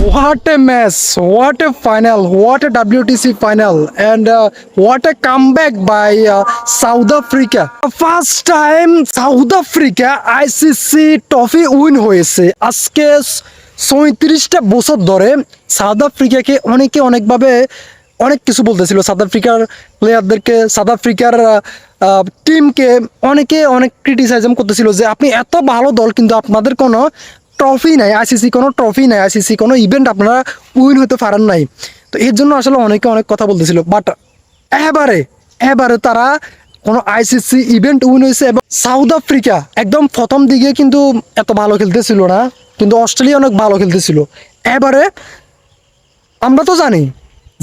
What a mess, what a final, what a WTC final, and what a comeback by South Africa. First time South Africa ICC trophy win হয়েছে আজকে ৩৭টা বছর ধরে। South আফ্রিকাকে অনেকভাবে অনেক কিছু বলতেছিল, south আফ্রিকার প্লেয়ারদেরকে, সাউথ আফ্রিকার টিমকে অনেক ক্রিটিসাইজম করতেছিল যে আপনি এত ভালো দল কিন্তু আপনাদের কোনো ট্রফি নাই, আইসিসি কোনো ট্রফি নাই, আইসিসি কোনো ইভেন্ট আপনারা উইন হতে পারেন নাই। তো এর জন্য আসলে অনেক কথা বলতেছিল, বাট এবারে তারা কোনো আইসিসি ইভেন্ট উইন হয়েছে। এবং সাউথ আফ্রিকা একদম প্রথম দিকে কিন্তু এত ভালো খেলতেছিল না, কিন্তু অস্ট্রেলিয়া অনেক ভালো খেলতেছিল। এবারে আমরা তো জানি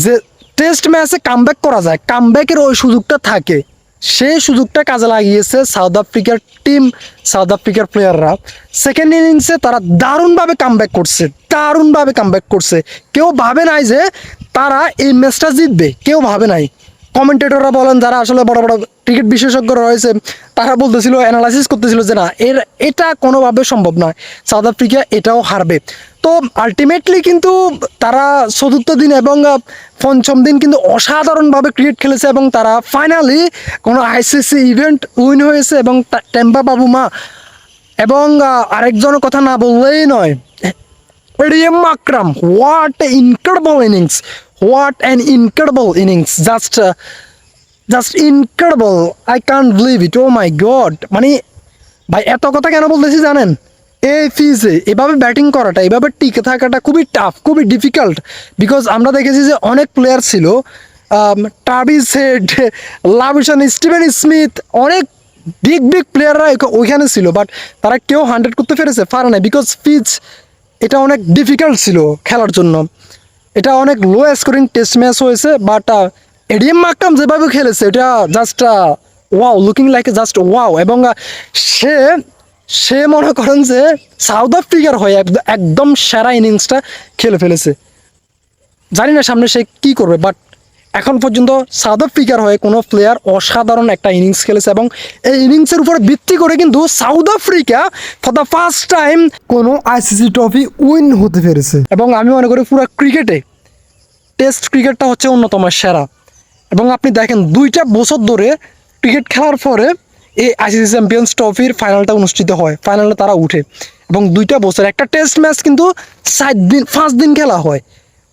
যে টেস্ট ম্যাচে কামব্যাক করা যায়, কামব্যাকের ওই সুযোগটা থাকে, সেই সুযোগটা কাজে লাগিয়েছে সাউথ আফ্রিকার টিম, সাউথ আফ্রিকার প্লেয়াররা। সেকেন্ড ইনিংসে তারা দারুণভাবে কামব্যাক করছে। কেউ ভাবে নাই যে তারা এই ম্যাচটা জিতবে, কেউ ভাবে নাই। কমেন্টেটররা বলেন, যারা আসলে বড় ক্রিকেট বিশেষজ্ঞ রয়েছে, তারা বলতেছিল, অ্যানালাইসিস করতেছিল যে না, এটা কোনোভাবে সম্ভব নয়, সাউথ আফ্রিকা এটাও হারবে। তো আলটিমেটলি কিন্তু তারা চতুর্থ দিন এবং পঞ্চম দিন কিন্তু অসাধারণভাবে ক্রিকেট খেলেছে এবং তারা ফাইনালি কোনো আইসিসি ইভেন্ট উইন হয়েছে। এবং টেম্পা বাবুমা এবং আরেকজনের কথা না বললেই নয়, রিয়াম আকরাম, what an incredible innings, just incredible, I can't believe it, oh my god. মানে ভাই, এত কথা কেন বলতেছি জানেন? এই ফিজে এভাবে ব্যাটিং করাটা, এভাবে টিকে থাকাটা খুবই টাফ, খুবই ডিফিকাল্ট। বিকজ আমরা দেখেছি যে অনেক প্লেয়ার ছিল, ট্রাভিস হেড, লাভিশন, স্টিভেন স্মিথ, অনেক বিগ প্লেয়াররা ওইখানে ছিল, বাট তারা কেউ 100 করতে পারে না, বিকজ পিচ এটা অনেক ডিফিকাল্ট ছিল খেলার জন্য। এটা অনেক লো স্কোরিং টেস্ট ম্যাচ হয়েছে, বাট এডিএম মাকরাম যেভাবে খেলেছে, এটা just wow, looking like just wow. এবং সে মনে করেন যে সাউথ আফ্রিকার হয়ে একদম সেরা ইনিংসটা খেলে ফেলেছে। জানি না সামনে সে কী করবে, বাট এখন পর্যন্ত সাউথ আফ্রিকার হয়ে কোনো প্লেয়ার অসাধারণ একটা ইনিংস খেলেছে। এবং এই ইনিংসের উপরে ভিত্তি করে কিন্তু south Africa for the first time কোনো আইসিসি ট্রফি উইন হতে পেরেছে। এবং আমি মনে করি পুরো ক্রিকেটে টেস্ট ক্রিকেটটা হচ্ছে অন্যতম সেরা। এবং আপনি দেখেন 2টা বছর ধরে ক্রিকেট খেলার পরে এই আইসিসি চ্যাম্পিয়ন্স ট্রফির ফাইনালটা অনুষ্ঠিত হয়, ফাইনালে তারা উঠে। এবং 2টা বছর একটা টেস্ট ম্যাচ কিন্তু 5 দিন খেলা হয়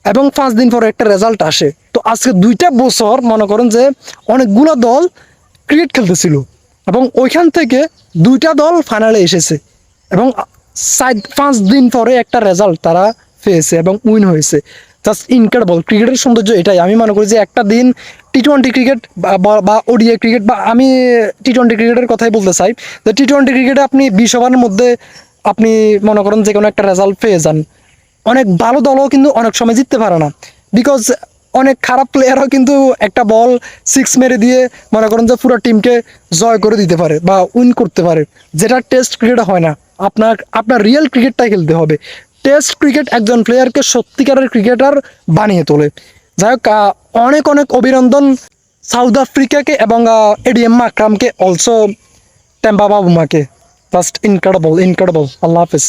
এবং 5 দিন পরে একটা রেজাল্ট আসে। তো আজকে 2টা বছর মনে করেন যে অনেকগুলো দল ক্রিকেট খেলতেছিল এবং ওইখান থেকে 2টা দল ফাইনালে এসেছে এবং 5 দিন পরে একটা রেজাল্ট তারা পেয়েছে এবং উইন হয়েছে। Just incredible. ক্রিকেটের সৌন্দর্য এটাই। আমি মনে করি যে একটা দিন টি-20 ক্রিকেট বা ওডিআই ক্রিকেট, বা আমি টি-20 ক্রিকেটের কথাই বলতে চাই, যে টি-20 ক্রিকেটে আপনি 20 ওভারের মধ্যে আপনি মনে করেন যে কোনো একটা রেজাল্ট পেয়ে যান। অনেক ভালো দলও কিন্তু অনেক সময় জিততে পারে না, বিকজ অনেক খারাপ প্লেয়ারও কিন্তু একটা বল 6 মেরে দিয়ে মনে করেন যে পুরো টিমকে জয় করে দিতে পারে বা উইন করতে পারে, যেটা টেস্ট ক্রিকেটে হয় না। আপনার রিয়েল ক্রিকেটটাই খেলতে হবে। টেস্ট ক্রিকেট একজন প্লেয়ারকে সত্যিকারের ক্রিকেটার বানিয়ে তোলে। যাই হোক, অনেক অভিনন্দন সাউথ আফ্রিকাকে এবং এডিএম আকরামকে, অলসো টেম্পা বাবুমাকে। Just incredible. আল্লাহ হাফেজ।